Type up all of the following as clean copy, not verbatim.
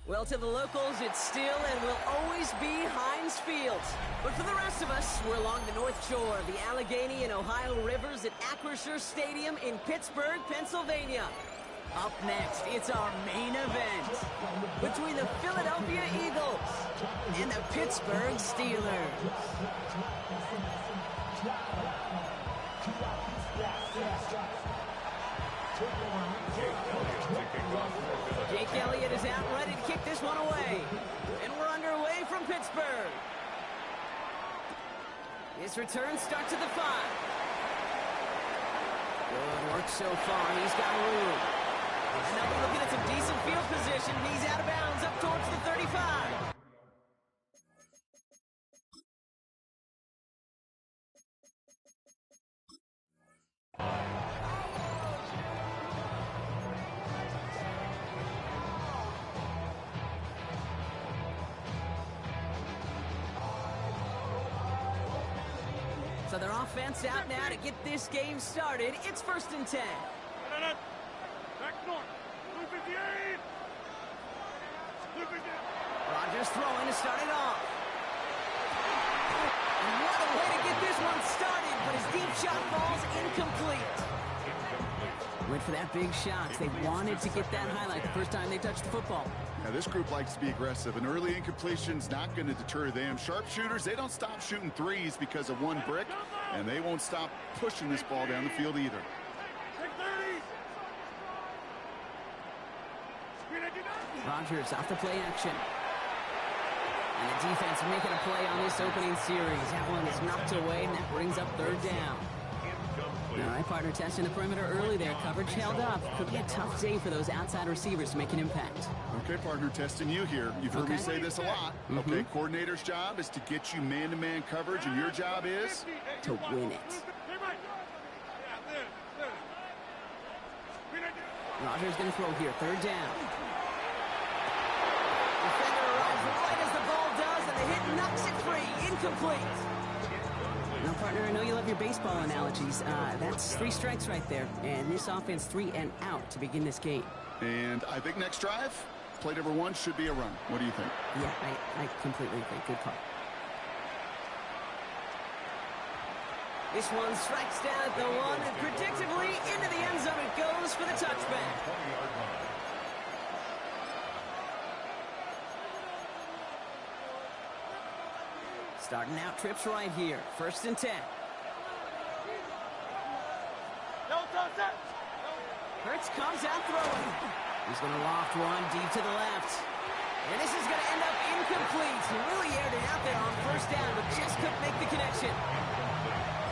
Well, to the locals, it's still and will always be Heinz Field. But for the rest of us, we're along the North Shore of the Allegheny and Ohio Rivers at Acrisure Stadium in Pittsburgh, Pennsylvania. Up next, it's our main event between the Philadelphia Eagles and the Pittsburgh Steelers. Jake Elliott is out ready to kick this one away. And we're underway from Pittsburgh. His return starts at the 5. Good work so far. He's got room. And now we're looking at some decent field position. He's out of bounds up towards the 35. So their offense out now to get this game started. It's 1st and 10. Back north. 258. Rodgers throwing to start it off. And what a way to get this one started, but his deep shot falls incomplete. Went for that big shot. They wanted to get that highlight the first time they touched the football. Now, this group likes to be aggressive. An early incompletion's not going to deter them. Sharpshooters, they don't stop shooting threes because of one brick, and they won't stop pushing this ball down the field either. Rodgers off the play action. And the defense making a play on this opening series. That one is knocked away, and that brings up 3rd down. All right, partner, testing the perimeter early there. Coverage held up. Could be a tough day for those outside receivers to make an impact. Okay, partner, testing you here. You've heard me say this a lot. Okay, coordinator's job is to get you man-to-man coverage, and your job is? To win it. Rodgers going to throw here. 3rd down. Defender arrives right as the ball does, and the hit knocks it free. Incomplete. Now, partner, I know you love your baseball analogies. That's 3 strikes right there. And this offense 3 and out to begin this game. And I think next drive, play number 1 should be a run. What do you think? Yeah, I completely agree. Good call. This one strikes down at the 1, and predictably into the end zone it goes for the touchback. Starting out trips right here. 1st and 10. Hurts comes out throwing. He's going to loft one deep to the left. And this is going to end up incomplete. He really aired it out there on 1st down, but just couldn't make the connection.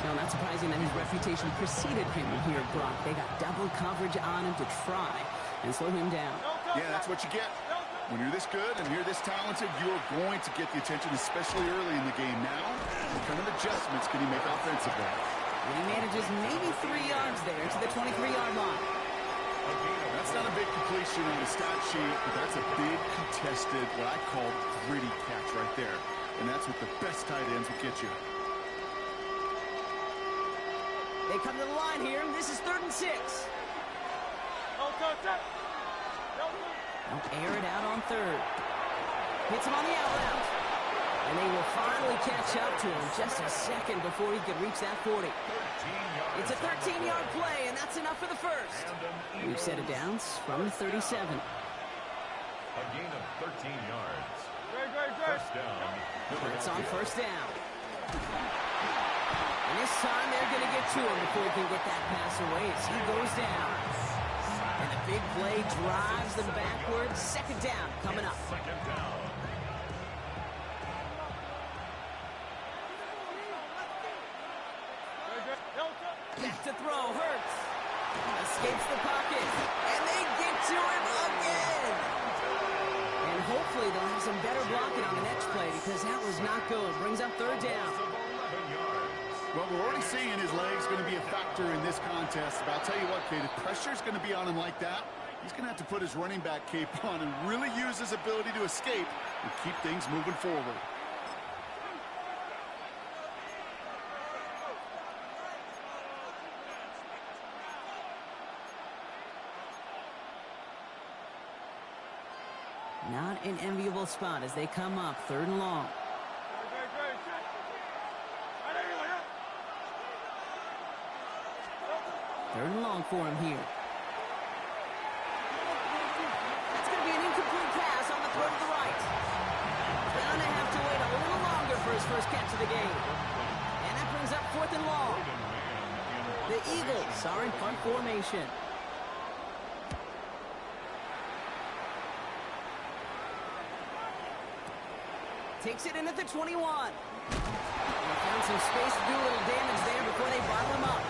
No, not surprising that his reputation preceded him here, Brock. They got double coverage on him to try and slow him down. Yeah, that's what you get. When you're this good and you're this talented, you're going to get the attention, especially early in the game. Now, what kind of adjustments can he make offensively? And he manages maybe 3 yards there to the 23-yard line. That's not a big completion on the stat sheet, but that's a big contested, what I call gritty catch right there. And that's what the best tight ends will get you. They come to the line here, and this is 3rd and 6. They'll air it out on 3rd. Hits him on the out route. And they will finally catch up to him just a second before he could reach that 40. It's a 13-yard play, and that's enough for the 1st. We've set it down from the 37. A gain of 13 yards. 1st down. It's on 1st down. And this time they're going to get to him before he can get that pass away as he goes down. And the big play drives them backwards. 2nd down coming up. 2nd down. Back to throw. Hurts. Escapes the pocket. And they get to him again. And hopefully they'll have some better blocking on the next play because that was not good. Brings up 3rd down. Well, we're already seeing his legs going to be a factor in this contest. But I'll tell you what, Kate, if pressure's going to be on him like that, he's going to have to put his running back cape on and really use his ability to escape and keep things moving forward. Not not an enviable spot as they come up 3rd and long. Third and long for him here. That's going to be an incomplete pass on the throw to the right. Going to have to wait a little longer for his first catch of the game. And that brings up 4th and long. The Eagles are in punt formation. Takes it in at the 21. Found some space to do a little damage there before they bottle him up.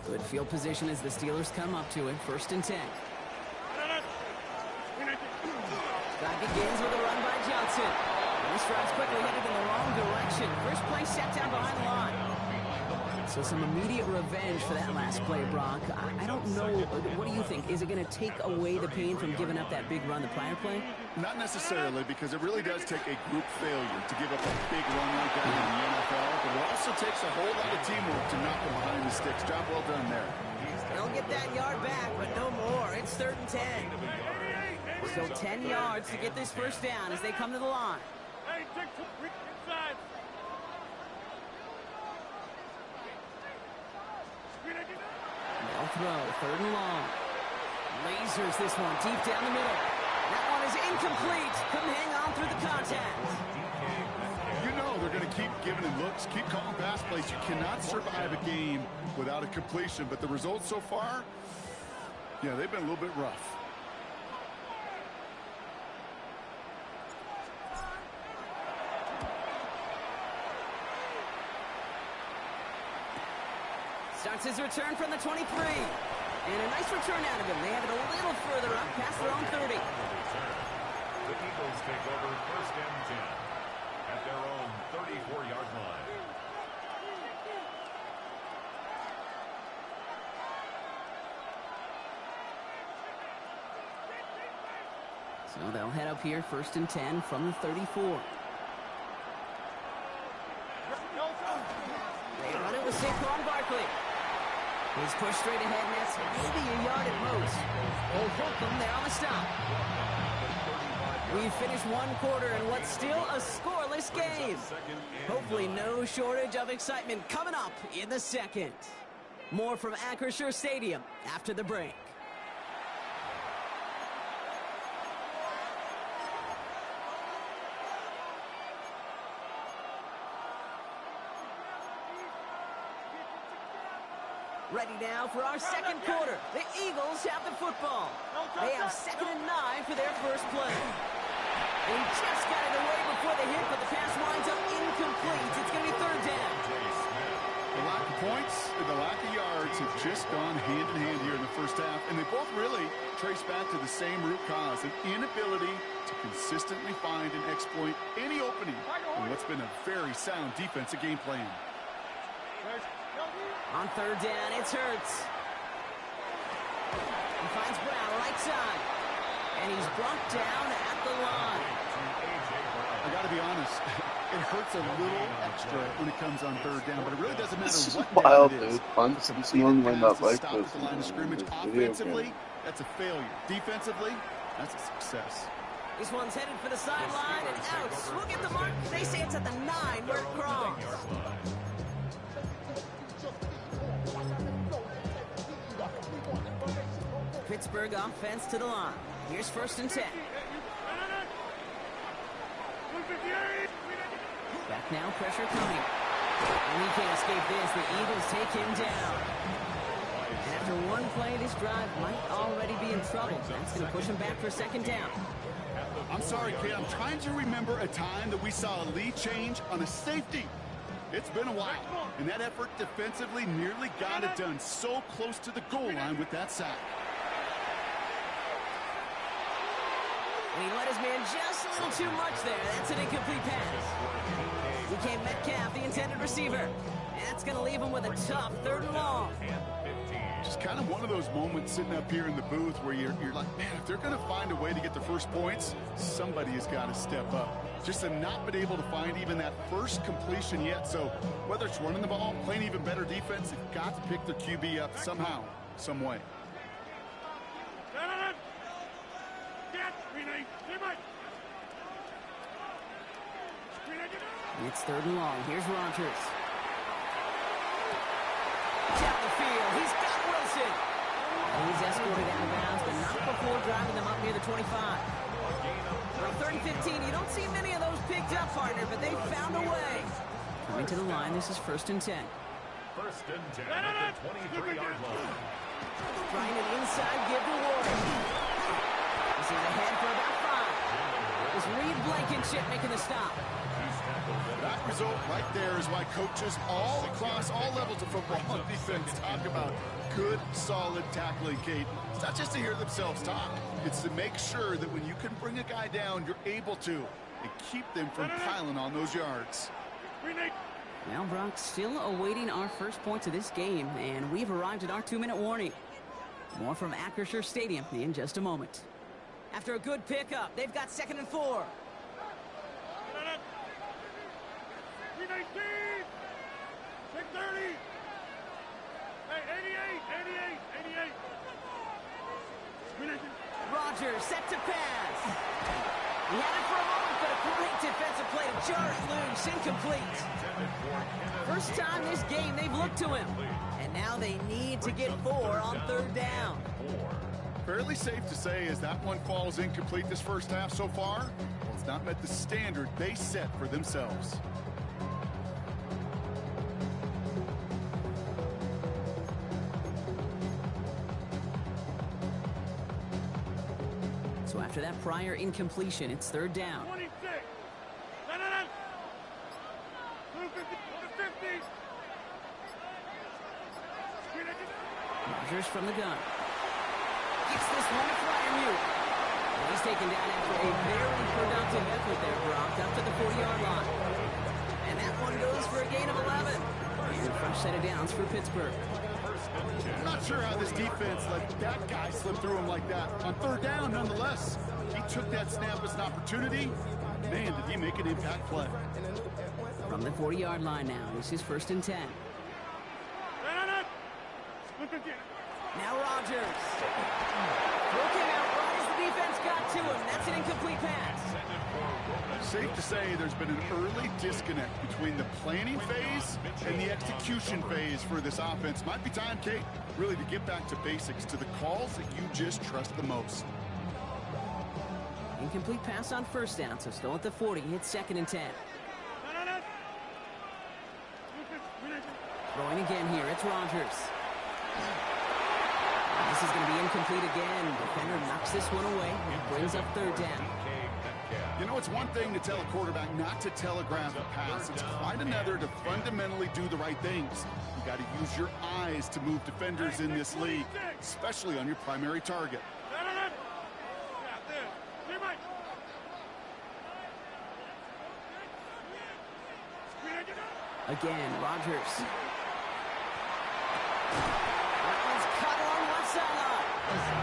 Good field position as the Steelers come up to it. 1st and 10. Drive begins with a run by Johnson. This drive's quickly headed in the wrong direction. First play set down behind the line. So some immediate revenge for that last play, Brock. I don't know. What do you think? Is it going to take away the pain from giving up that big run the prior play? Not necessarily, because it really does take a group failure to give up a big run like that in the NFL. But it also takes a whole lot of teamwork to knock them behind the sticks. Job well done there. They'll get that yard back, but no more. It's 3rd and 10. So 10 yards to get this first down as they come to the line. Hey, take 2 inside. They'll throw. 3rd and long. Lasers this one deep down the middle. That one is incomplete. Couldn't hang on through the contact. You know they're going to keep giving him looks, keep calling pass plays. You cannot survive a game without a completion. But the results so far, yeah, they've been a little bit rough. Starts his return from the 23. And a nice return out of him. They have it a little further up past their own 30. The Eagles take over 1st and 10 at their own 34-yard line. So they'll head up here 1st and 10 from the 34. They run it with Saquon Barkley. He's pushed straight ahead, and that's maybe a yard at most. Old Holcomb there on the stop. We've finished 1 quarter in what's still a scoreless game. Hopefully no shortage of excitement coming up in the 2nd. More from Acrisure Stadium after the break. Ready now for our 2nd quarter. The Eagles have the football. They have 2nd and 9 for their first play. They just got it away before the hit, but the pass winds up incomplete. It's going to be 3rd down. The lack of points and the lack of yards have just gone hand in hand here in the first half, and they both really trace back to the same root cause, an inability to consistently find and exploit any opening in what's been a very sound defensive game plan. On 3rd down, it's Hurts. He finds Brown right side. And he's brought down at the line. I got to be honest, it hurts a little extra when it comes on 3rd down, but it really doesn't matter This is what wild, down it is. dude. Punts, A I'm completed one pass not to like stop this. at the line of scrimmage. Offensively, that's a failure. Defensively, that's a success. This one's headed for the sideline and out. We'll get the mark. They say it's at the 9 where it crossed. Pittsburgh offense to the line. Here's 1st and 10. Back now, pressure coming. And he can't escape this. The Eagles take him down. And after 1 play, this drive might already be in trouble. That's going to push him back for 2nd down. I'm sorry, kid. I'm trying to remember a time that we saw a lead change on a safety. It's been a while, and that effort defensively nearly got it done. So close to the goal line with that sack. And he let his man just a little too much there. That's an incomplete pass. DK Metcalf, the intended receiver. That's going to leave him with a tough 3rd and long. Just kind of one of those moments sitting up here in the booth where you're like, man, if they're going to find a way to get the first points, somebody has got to step up. Just have not been able to find even that first completion yet. So whether it's running the ball, playing even better defense, they've got to pick their QB up somehow, some way. It's 3rd and long. Here's Rodgers. Down the field. He's got Wilson. He's escorted out of bounds, but not before driving them up near the 25. From 30-15, you don't see many of those picked up, partner, but they found a way. Coming to the line, this is 1st and 10. 1st and 10 at the 23-yard line. Trying an inside give to Warren. This is ahead for about 5. It was Reed Blankenship making the stop. That result right there is why coaches all across all levels of football and defense talk about good, solid tackling, Kate. It's not just to hear themselves talk. It's to make sure that when you can bring a guy down, you're able to, and keep them from piling on those yards. Now, Brock, still awaiting our first points of this game, and we've arrived at our 2-minute warning. More from Acrisure Stadium in just a moment. After a good pickup, they've got 2nd and 4. 630. Hey, 88. Rodgers set to pass. He had it for a moment, but a great defensive play to jar it loose. Incomplete. First time this game they've looked to him. And now they need to get 4 on 3rd down. Fairly safe to say as that one falls incomplete this first half so far, well, it's not met the standard they set for themselves. So after that prior incompletion, it's 3rd down. 26. 250. Rodgers from the gun. Gets this one to Fryermuth. He's taken down after a very productive effort there, Brock, up to the 40-yard line. And that one goes for a gain of 11. And fresh set of downs for Pittsburgh. I'm not sure how this defense let that guy slip through him like that. On 3rd down, nonetheless, he took that snap as an opportunity. Man, did he make an impact play. From the 40-yard line now, this is 1st and 10. Now Rodgers. Broken out right as the defense got to him. That's an incomplete pass. Safe to say there's been an early disconnect between the planning phase and the execution phase for this offense. Might be time, Kate, really to get back to basics, to the calls that you just trust the most. Incomplete pass on 1st down, so still at the 40. It's 2nd and 10. Throwing again here, it's Rodgers. This is going to be incomplete again. Defender knocks this one away and brings up 3rd down. You know, it's one thing to tell a quarterback not to telegraph a pass. It's quite another to fundamentally do the right things. You got to use your eyes to move defenders in this league, especially on your primary target. Again, Rodgers. That one's cut along left sideline.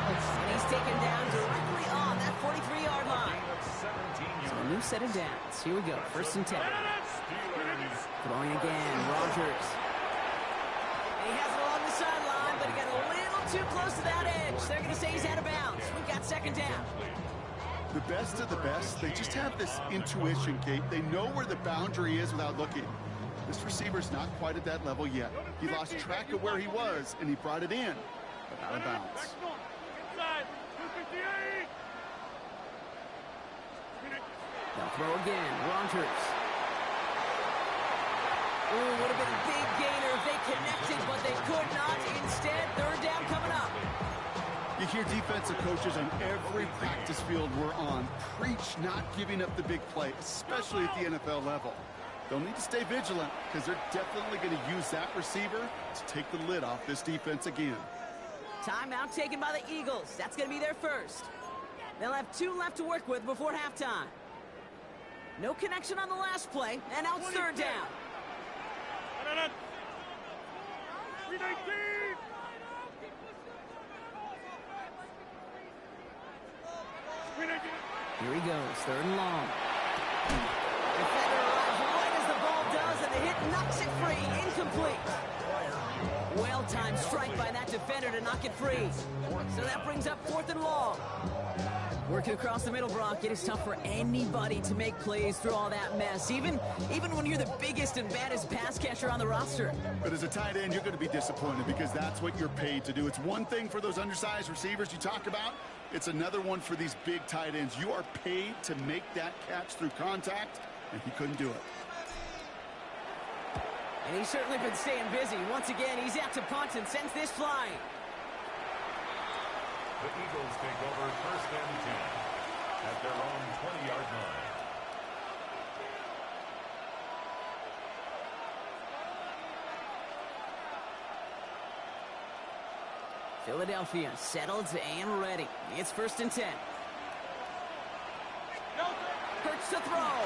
And he's taken down directly on that 43-yard line. So a new set of downs. Here we go. 1st and 10. Throwing again, Rodgers. And he has it along the sideline, but he got a little too close to that edge. They're going to say he's out of bounds. We've got 2nd down. The best of the best, they just have this intuition, Kate. They know where the boundary is without looking. This receiver's not quite at that level yet. He lost track of where he was, and he brought it in, but out of bounds. They'll throw again, Rodgers. Ooh, would have been a big gainer if they connected, but they could not. Instead, 3rd down coming up. You hear defensive coaches on every practice field we're on preach not giving up the big play, especially at the NFL level. They'll need to stay vigilant because they're definitely going to use that receiver to take the lid off this defense again. Timeout taken by the Eagles. That's going to be their first. They'll have 2 left to work with before halftime. No connection on the last play, and now it's 3rd down. Here he goes, 3rd and long. Defender arrives right as the ball does, and the hit knocks it free. Incomplete. Well-timed strike by that defender to knock it free. So that brings up 4th and long. Working across the middle, Brock, it is tough for anybody to make plays through all that mess, even when you're the biggest and baddest pass catcher on the roster. But as a tight end, you're going to be disappointed because that's what you're paid to do. It's one thing for those undersized receivers you talk about. It's another one for these big tight ends. You are paid to make that catch through contact, and he couldn't do it. And he's certainly been staying busy. Once again, he's out to punt and sends this flying. The Eagles take over 1st and 10 at their own 20-yard line. Philadelphia settled and ready. It's 1st and 10. Hurts to throw.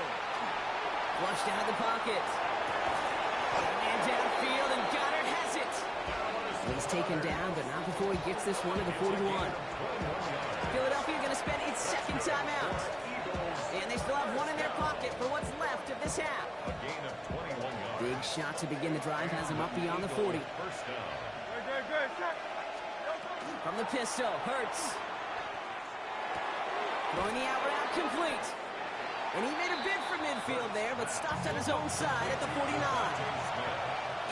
Flushed out of the pocket. And downfield, and Goddard has it. He's taken down, but not before he gets this one to the 41. Philadelphia going to spend its 2nd timeout. And they still have 1 in their pocket for what's left of this half. A gain of 21 yards. Big shot to begin the drive has him up beyond the 40. First down. From the pistol, Hurts. Throwing the out route complete. And he made a bid for midfield there, but stopped on his own side at the 49.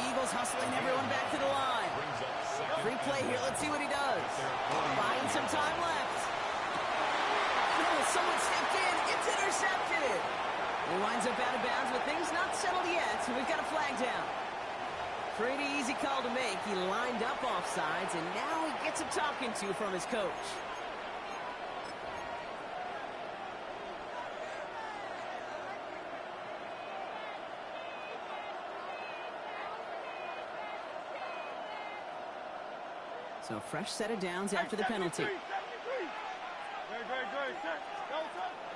Eagles hustling everyone back to the line. Free play here. Let's see what he does. Buying some time left. Oh, someone stepped in. It's intercepted. He winds up out of bounds, but things not settled yet. We've got a flag down. Pretty easy call to make. He lined up offsides, and now he gets a talking to from his coach. So fresh set of downs after the penalty.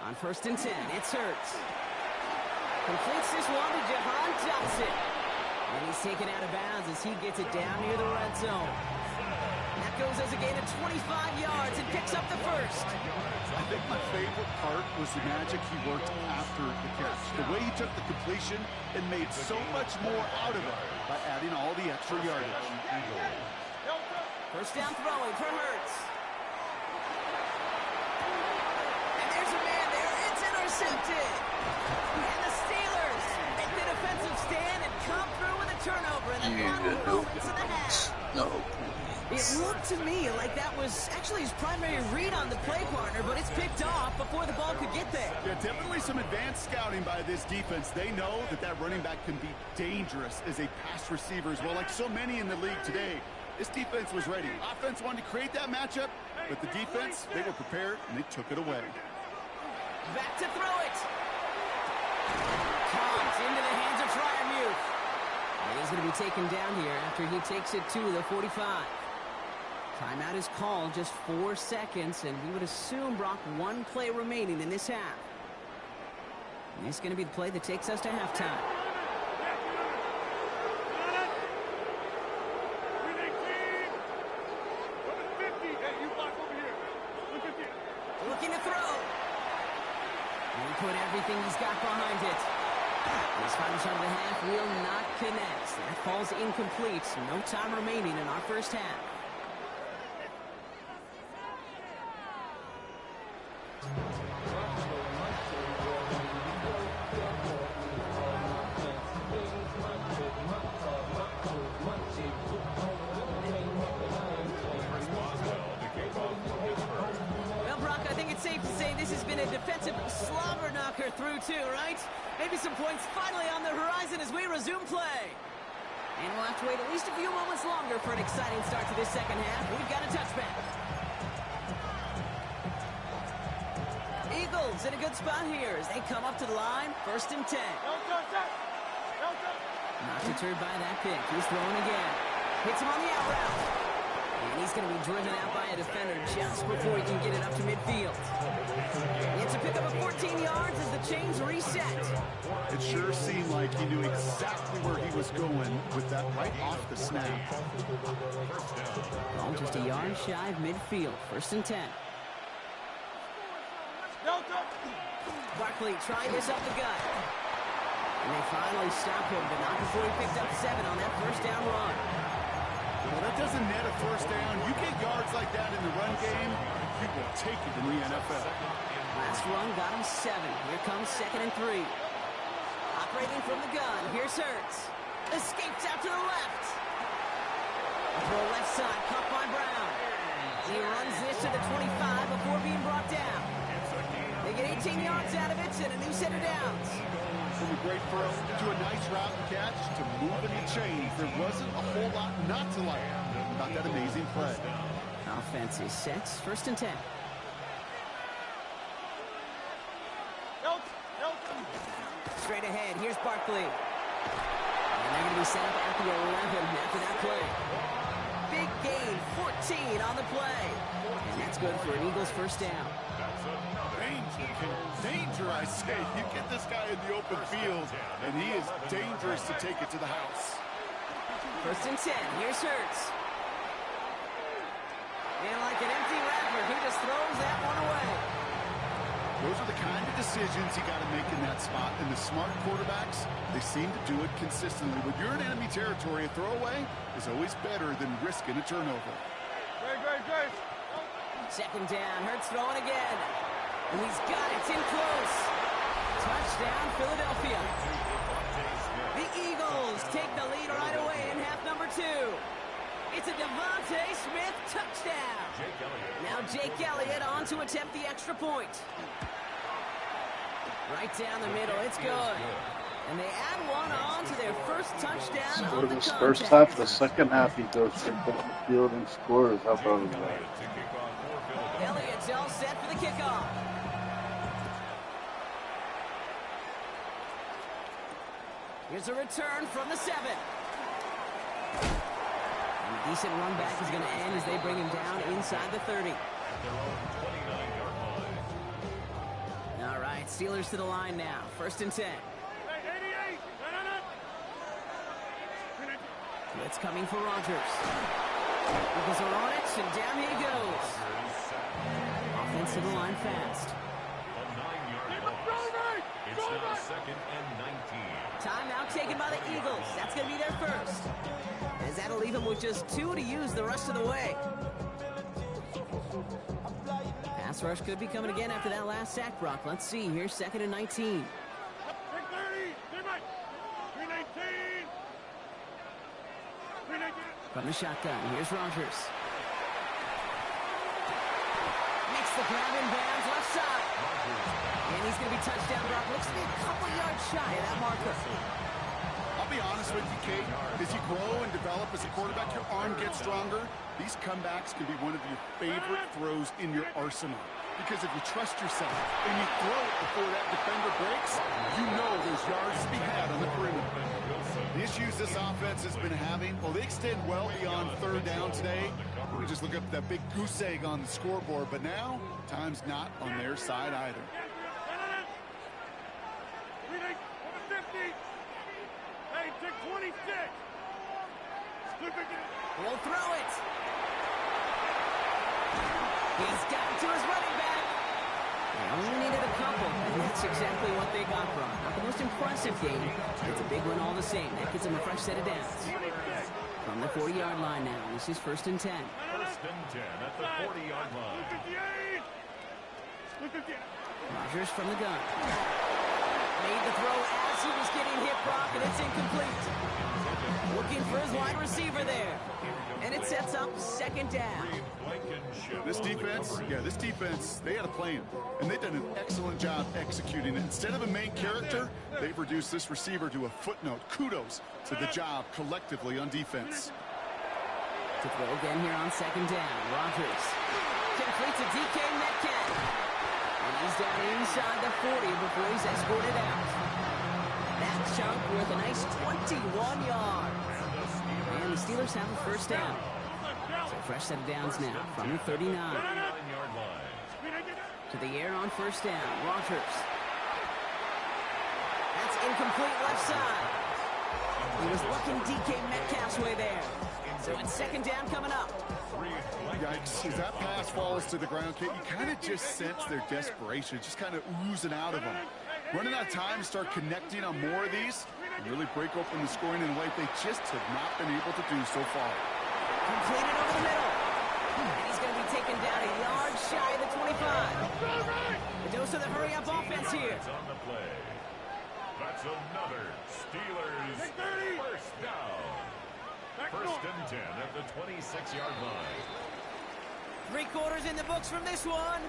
On 1st and 10, it's Hurts. Completes this one to Jahan Johnson. And he's taken out of bounds as he gets it down near the red zone. That goes as a gain of 25 yards and picks up the 1st. I think my favorite part was the magic he worked after the catch. The way he took the completion and made so much more out of it by adding all the extra yardage. 1st down throwing for Hurts. And there's a man there. It's intercepted. And the Steelers make the defensive stand and come through with a turnover in the final moments of the half. No. It looked to me like that was actually his primary read on the play partner, but it's picked off before the ball could get there. Yeah, definitely some advanced scouting by this defense. They know that that running back can be dangerous as a pass receiver as well, like so many in the league today. This defense was ready. Offense wanted to create that matchup, but the defense, they were prepared, and they took it away. Back to throw it. Comes into the hands of Freiermuth. And he's going to be taken down here after he takes it to the 45. Timeout is called, just 4 seconds, and we would assume, Brock, 1 play remaining in this half. And this is going to be the play that takes us to halftime. Looking to throw. And he put everything he's got behind it. His final shot of the half will not connect. That falls incomplete. No time remaining in our first half. Well, Brock, I think it's safe to say this has been a defensive slobber knocker through two, right? Maybe some points finally on the horizon as we resume play. And we'll have to wait at least a few moments longer for an exciting start to this second half. We've got a touchback. Eagles in a good spot here as they come up to the line. 1st and 10. Not deterred by that pick. He's throwing again. Hits him on the out route. And he's going to be driven out by a defender just before he can get it up to midfield. It's a pickup of 14 yards as the chains reset. It sure seemed like he knew exactly where he was going with that right off the snap. Ball just a yard shy of midfield. 1st and 10. Barkley trying this up the gut. And they finally stop him, but not before he picked up 7 on that 1st down run. Well, that doesn't net a 1st down. You get yards like that in the run game, you will take it in the NFL. Last run got him 7. Here comes 2nd and 3. Operating from the gun. Here's Hurts. Escapes out to the left. A throw left side, caught by Brown. He runs this to the 25 before being brought down. They get 18 yards out of it and a new set of downs. From a great throw to a nice route and catch to moving the chains, there wasn't a whole lot not to like about that amazing play. Offense is set. 1st and 10. Straight ahead. Here's Barkley. And they're going to be set up at the 11 after that play. Big gain, 14 on the play. And that's good for an Eagles 1st down. Danger, I say. You get this guy in the open field, and he is dangerous to take it to the house. 1st and 10. Here's Hurts. And like an empty wrapper, he just throws that one away. Those are the kind of decisions you got to make in that spot. And the smart quarterbacks, they seem to do it consistently. When you're in enemy territory, a throwaway is always better than risking a turnover. Great. 2nd down. Hurts throwing again. And he's got it. It's in close. Touchdown, Philadelphia. The Eagles take the lead right away in half number 2. It's a Devontae Smith touchdown. Now Jake Elliott on to attempt the extra point. Right down the middle. It's good. And they add one on to their 1st touchdown of the contest. 1st half, the 2nd half, he goes to the field and scores. How about that? Elliott's all set for the kickoff. Here's a return from the 7. And a decent run back is going to end as they bring him down inside the 30. All right, Steelers to the line now. 1st and 10. Blitz coming for Rodgers. Eagles are on it, and down he goes. Offense to the line fast. It's now 2nd and 19. Timeout taken by the Eagles. That's going to be their 1st. As that'll leave them with just 2 to use the rest of the way. Pass rush could be coming again after that last sack, Brock. Let's see. Here's 2nd and 19. From the shotgun, here's Rodgers. Makes the grab in bounds left side. And he's going to be touchdown, Brock. Looks to be a couple yards shy of that marker. I'll be honest with you, Kate. As you grow and develop as a quarterback, your arm gets stronger. These comebacks can be one of your favorite throws in your arsenal. Because if you trust yourself and you throw it before that defender breaks, you know there's yards to be had on the perimeter. The issues this offense has been having, well, they extend well beyond 3rd down today. We can just look up that big goose egg on the scoreboard, but now time's not on their side either. We'll throw it. He's got it to his running back. They only needed a couple, and that's exactly what they got from. Not the most impressive game. It's a big one all the same. That gets them a fresh set of downs. From the 40-yard line now, this is 1st and 10. 1st and 10 at the 40-yard line. Rodgers from the gun. Made the throw as he was getting hit, Brock, and it's incomplete. Looking for his wide receiver there. And it sets up 2nd down. This defense, they had a plan, and they've done an excellent job executing it. Instead of a main character, they've reduced this receiver to a footnote. Kudos to the job collectively on defense. To throw again here on 2nd down. Rodgers completes a DK Metcalf. And he's down inside the 40 before he's escorted out. That chunk worth a nice 21 yards. And the Steelers have a 1st down. So Fresh set of downs now from the 39. 39-yard line. To the air on first down. Rodgers. That's incomplete left side. He was looking DK Metcalf's way there. So it's second down coming up. Yikes, as that pass falls to the ground, Kate, you kind of just sense their desperation, just kind of oozing out of them. Running out of time to start connecting on more of these and really break open the scoring in a way they just have not been able to do so far. Completed over the middle. And he's going to be taken down a yard shy of the 25. The dose of the hurry-up offense here. On the play. That's another Steelers first down. First and 10 at the 26-yard line. 3 quarters in the books from this one.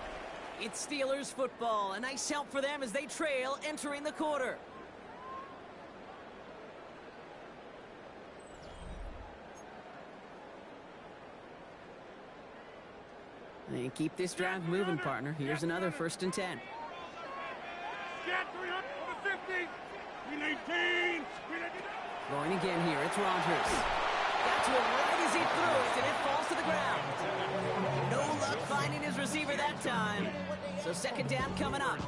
It's Steelers football. A nice help for them as they trail entering the quarter. And keep this drive moving, partner. Here's another first and 10. Get 350. 319. Going again here. It's Rodgers. Got to him right as he throws, and it falls to the ground. No luck finding his receiver that time. So second down coming up.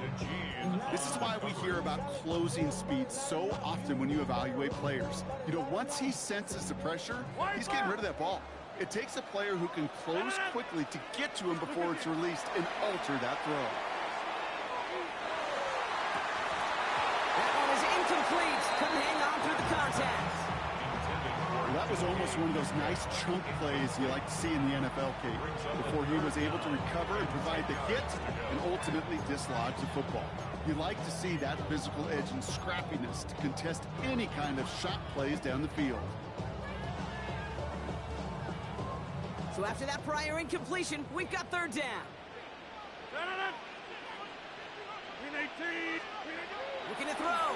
This is why we hear about closing speed so often when you evaluate players. You know, once he senses the pressure, he's getting rid of that ball. It takes a player who can close quickly to get to him before it's released and alter that throw. That one is incomplete. Couldn't hang on through the contact. That was almost one of those nice chunk plays you like to see in the NFL, Kate, before he was able to recover and provide the hit and ultimately dislodge the football. You like to see that physical edge and scrappiness to contest any kind of shot plays down the field. So after that prior incompletion, we've got third down. 319. Looking to throw.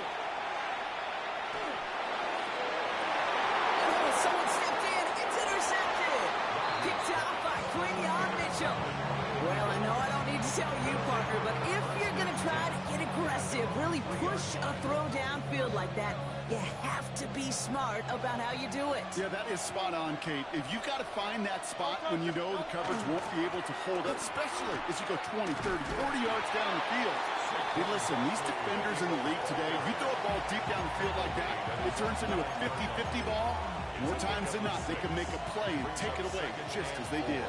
Someone stepped in. It's intercepted. Picked out by Quinion Mitchell. Well, I know I don't need to tell you, partner, but if you're going to try to get aggressive, really push a throw downfield like that, you have to be smart about how you do it. Yeah, that is spot on, Kate. If you've got to find that spot when you know the coverage won't be able to hold up, especially as you go 20, 30, 40 yards down the field. Hey, listen, these defenders in the league today, you throw a ball deep down the field like that, it turns into a 50-50 ball. More times than not, they can make a play and take it away, just as they did.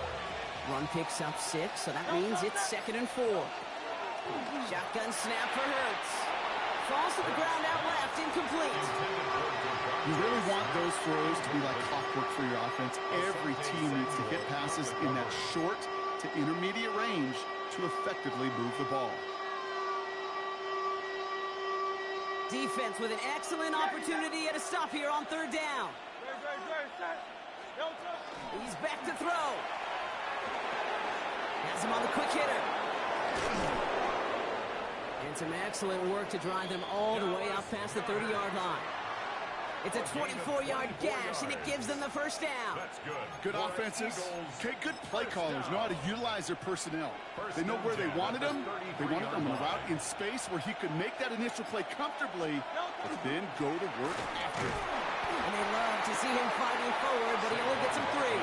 Run picks up 6, so that means it's 2nd and 4. Shotgun snap for Hurts. Falls to the ground out left, incomplete. You really want those throws to be like clockwork for your offense. Every team needs to hit passes in that short to intermediate range to effectively move the ball. Defense with an excellent opportunity at a stop here on third down. He's back to throw. Has him on the quick hitter. And some excellent work to drive them all the way up past the 30-yard line. It's a 24-yard gash, and it gives them the first down. That's good. Good offenses. Okay, good play callers know how to utilize their personnel. They know where they wanted them. They wanted them on a route in space where he could make that initial play comfortably, but then go to work after it. And they love to see him fighting forward, but he only gets him 3.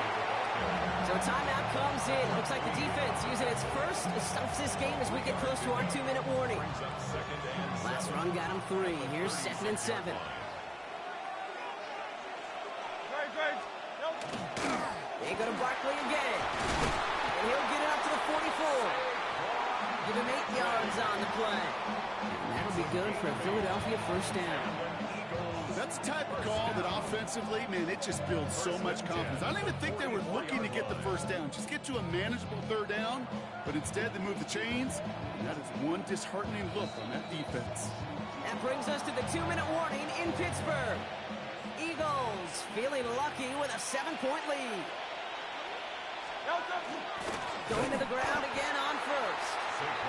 So timeout comes in. Looks like the defense using its first stops this game as we get close to our 2-minute warning. Last run got him 3. Here's 2nd and 7. They go to Barkley again. And he'll get it up to the 44. Give him 8 yards on the play. And that'll be good for a Philadelphia first down. That's the type of call that offensively, man, it just builds so much confidence. I don't even think they were looking to get the first down. Just get to a manageable third down, but instead they move the chains, and that is one disheartening look on that defense. That brings us to the 2-minute warning in Pittsburgh. Eagles feeling lucky with a 7-point lead. Going to the ground again on first.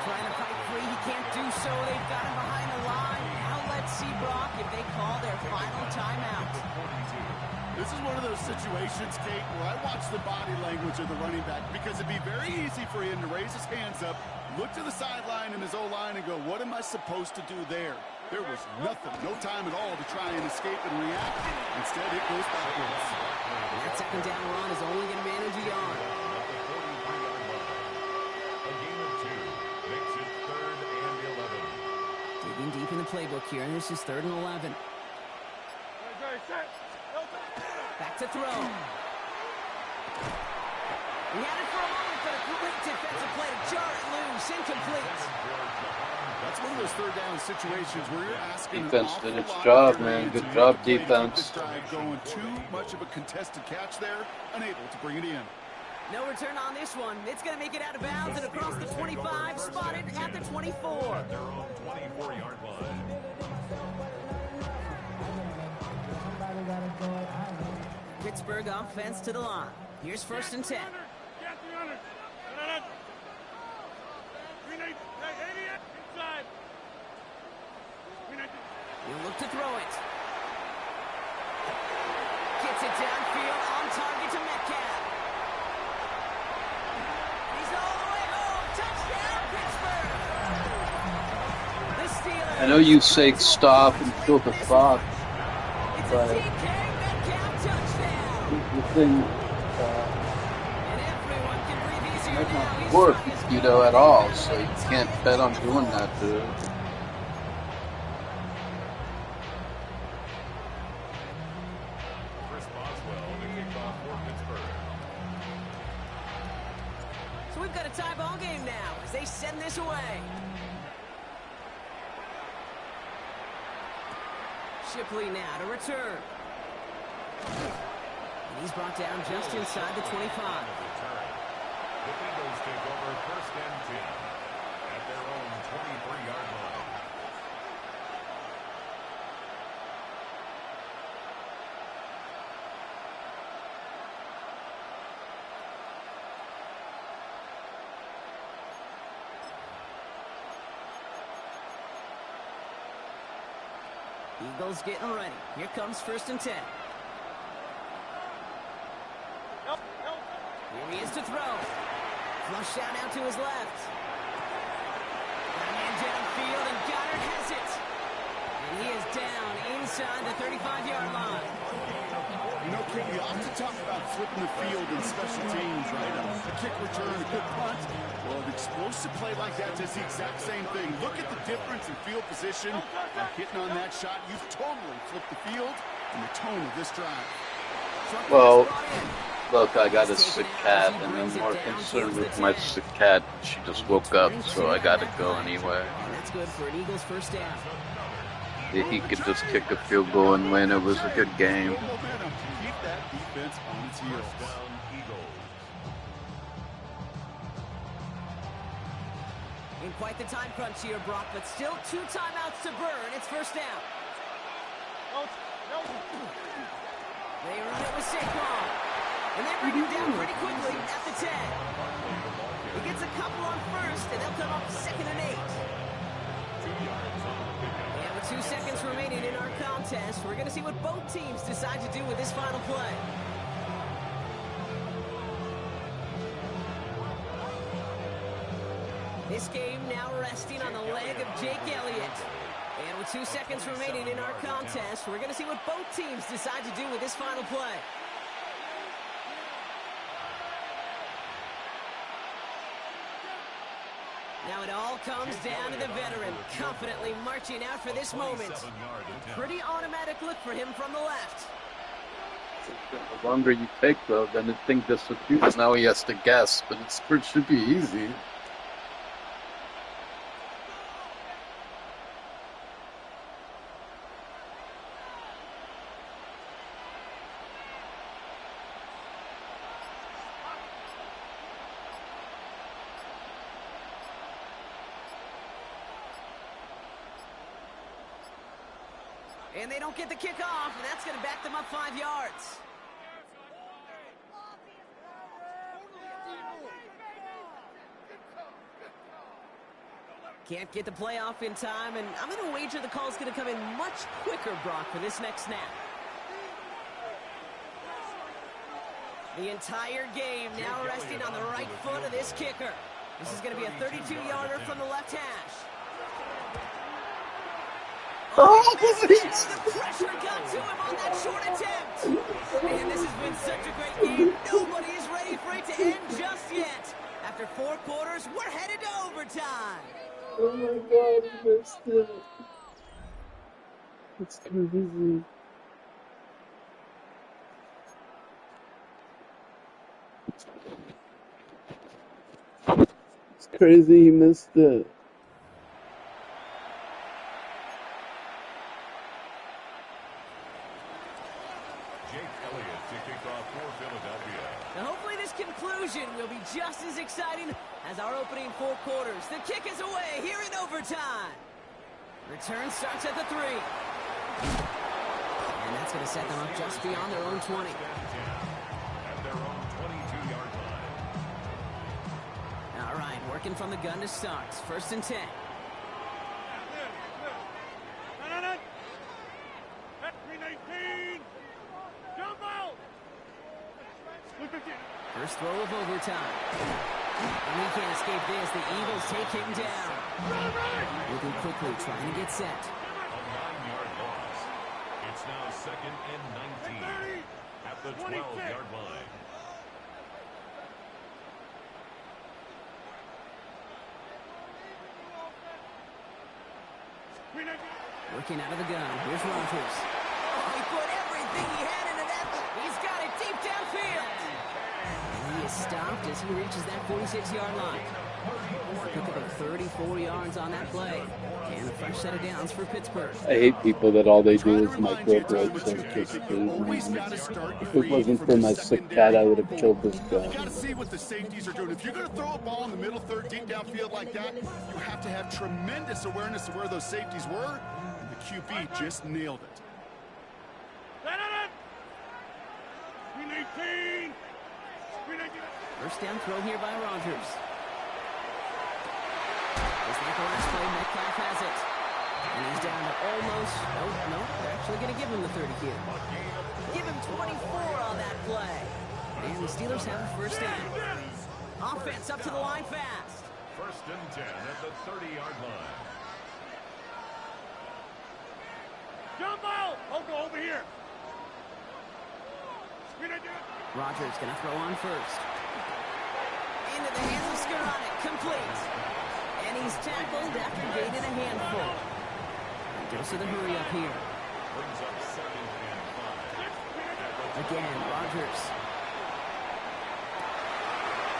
Trying to fight free, he can't do so. They've got him behind the line. Now let let's see, Brock, if they call their final timeout. This is one of those situations, Kate, where I watch the body language of the running back because it'd be very easy for him to raise his hands up, look to the sideline in his O-line and go, what am I supposed to do there? There was nothing, no time at all to try and escape and react. Instead, it goes backwards. That second down run is only going to manage a yard. A gain of 2 makes it 3rd and 11. Digging deep in the playbook here, and this is 3rd and 11. Back to throw. He had it for a moment, but a great defensive play to jar it loose. Incomplete. That's one of those 3rd down situations where you're asking Defense did its job, man. Good job, defense. Going too much of a contested catch there, unable to bring it in. No return on this one. It's going to make it out of bounds and across the 25, spotted at the 24. At their own 24-yard line. Pittsburgh offense to the line. Here's 1st and 10. He'll look to throw it. Gets it downfield on target to Metcalf. He's all the way home. Touchdown, Pittsburgh. The Steelers. I know you say stop and kill the clock, It's but a DK Metcalf touchdown. the thing And everyone can breathe easier might now. not He's work, trying his you know, at all. So you can't bet on doing that, dude. So we've got a tie ball game now as they send this away. Shipley now to return. And he's brought down just inside the 25. The Eagles take over 1st and 10 at their own 23-yard line. Eagles getting ready. Here comes 1st and 10. Here he is to throw. Flush out out to his left. Got a man downfield, and Goddard has it. And he is down inside the 35-yard line. You know, Kate, we often talk about flipping the field in special teams, right? A kick return, a good punt. Well, an explosive play like that does the exact same thing. Look at the difference in field position. By hitting on that shot, you've totally flipped the field and the tone of this drive. Well, look, I got a sick cat, and I'm more concerned with my sick cat. She just woke up, so I gotta go anyway. And that's good for an Eagles 1st down. He could just kick a field goal and win. It was a good game. Momentum to keep that defense on its heels. Down Eagles. In quite the time crunch here, Brock, but still 2 timeouts to burn. It's 1st down. They run it with Saquon. And they bring him down pretty quickly at the 10. He gets a couple on 1st, and they'll come up 2nd and 8. And with 2 seconds remaining in our contest, we're going to see what both teams decide to do with this final play. This game now resting on the leg of Jake Elliott. And with 2 seconds remaining in our contest, we're going to see what both teams decide to do with this final play. Now it all comes down to the veteran, confidently marching out for this moment. Pretty automatic look for him from the left. The longer you take, though, then the thing disappears. Now he has to guess, but it should be easy. And they don't get the kickoff, and that's going to back them up 5 yards. Can't get the play off in time, and I'm going to wager the call's going to come in much quicker, Brock, for this next snap. The entire game now resting on the right foot of this kicker. This is going to be a 32-yarder from the left hash. Oh, the pressure got to him on that short attempt. And this has been such a great game. Nobody is ready for it to end just yet. After 4 quarters, we're headed to overtime. Oh my God, I missed it. It's crazy. It's crazy he missed it. Now hopefully this conclusion will be just as exciting as our opening 4 quarters. The kick is away here in overtime. Return starts at the 3. And that's going to set them up just beyond their own 20. At their own 22-yard line. All right, working from the gun to start. 1st and 10. At 319. Jump out. First throw of overtime. And he can't escape this. The Eagles take him down. Moving quickly, trying to get set. A 9-yard loss. It's now 2nd and 19 at the 12-yard line. Working out of the gun. Here's Rodgers. Oh, he put everything he had into that. He's got it deep downfield. And he is stopped as he reaches that 46-yard line. Pick up 34 yards on that play. And a fresh set of downs for Pittsburgh. I hate people that all they do is microaggression. If it wasn't for my sick cat, I would have killed this guy. You got to see what the safeties are doing. If you're going to throw a ball in the middle third, deep downfield like that, you have to have tremendous awareness of where those safeties were. And the QB just nailed it. 319. 319. First down throw here by Rodgers. Just like the last play, Metcalf has it. And he's down to almost, no, they're actually going to give him the 30 here. Give him 24 on that play. And the Steelers have a first down. Offense up to the line fast. 1st and 10 at the 30-yard line. Jump out. Go over here. Rodgers going to throw on first. Into the hands of Skoranek, complete. And he's tackled after gaining a handful. Goes to the hurry up here. Brings up 2nd and 5. Again, Rodgers.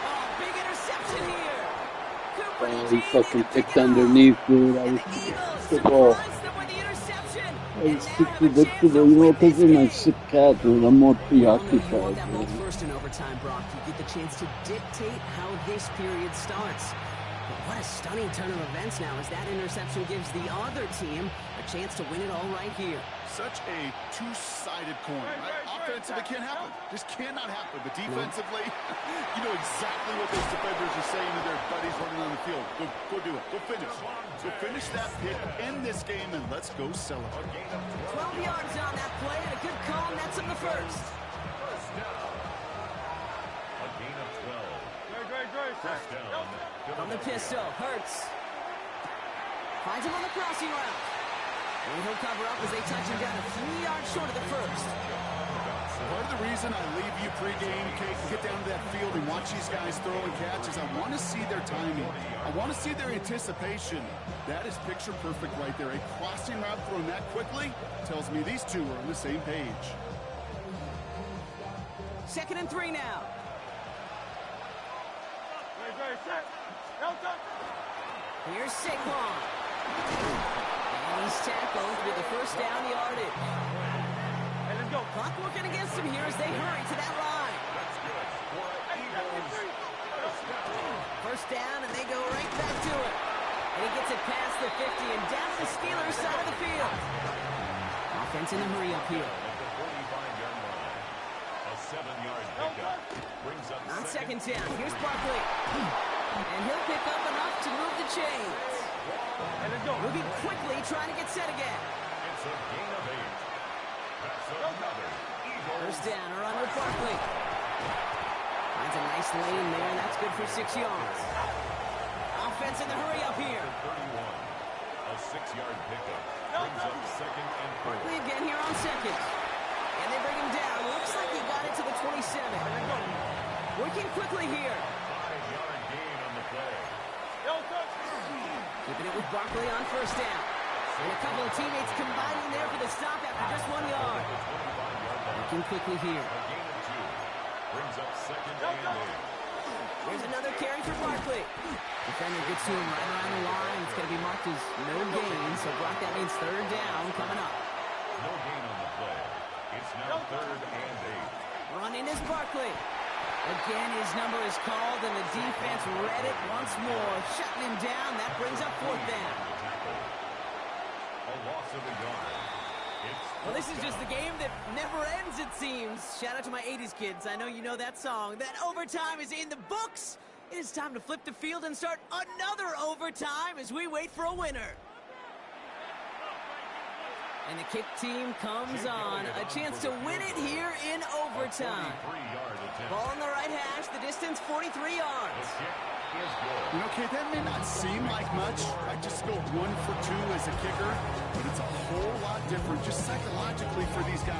Oh, big interception here. Cooper Oh, he fucking picked underneath, dude. I was sick of I was sick of it, you know, because of my sick cat, dude. I'm more preoccupied. That ball first in overtime, Brock. You get the chance to dictate how this period starts. But what a stunning turn of events now as that interception gives the other team a chance to win it all right here. Such a two-sided coin, right? Offensively, it can't happen. Just cannot happen. But defensively, you know exactly what those defenders are saying to their buddies running on the field. Go do it. Go finish. Go finish that pick, end this game, and let's go celebrate. 12 yards on that play, and a good call, and that's him the first. First down. A gain of 12. First down. On the pistol, Hurts. Finds him on the crossing route. And he'll cover up as they touch him down a 3 yards short of the first. Part of the reason I leave you pregame, Kate, get down to that field and watch these guys throw and catch is I want to see their timing. I want to see their anticipation. That is picture perfect right there. A crossing route thrown that quickly tells me these two are on the same page. 2nd and 3 now. Here's Saquon. And he's tackled with the first down yardage. Clock working against him here as they hurry to that line. First down, and they go right back to it. And he gets it past the 50 and down the Steelers' side of the field. Offense in the hurry up here. A 7-yard pickup brings up On 2nd down, here's Barkley. And he'll pick up enough to move the chains. Moving quickly, trying to get set again. It's a gain of 8. That's another Eagles. First down, a run with Barkley. Finds a nice lane there, and that's good for 6 yards. Offense in the hurry up here. 31. A 6-yard pickup. Brings up 2nd and 4. Barkley again here on 2nd. And they bring him down. Looks like he got it to the 27. Working quickly here. 5-yard gain on the play. Keeping it with Barkley on first down. And a couple of teammates combining there for the stop after just 1 yard. Working quickly here. A gain of 2. Brings up 2nd and 8. Here's another carry for Barkley. Defender gets to him right around the line. It's going to be marked as no gain. So, Brock, that means 3rd down coming up. No gain on the play. It's now 3rd and 8. Running is Barkley. Again, his number is called, and the defense read it once more. Shutting him down. That brings up 4th down. A loss of a yard. Well, this is just the game that never ends, it seems. Shout out to my 80s kids. I know you know that song. That overtime is in the books. It is time to flip the field and start another overtime as we wait for a winner. And the kick team comes on. A chance to win it here in overtime. Ball on the right hash. The distance, 43 yards. You know, Kate, that may not seem like much. I just go 1 for 2 as a kicker, but it's a whole lot different just psychologically for these guys.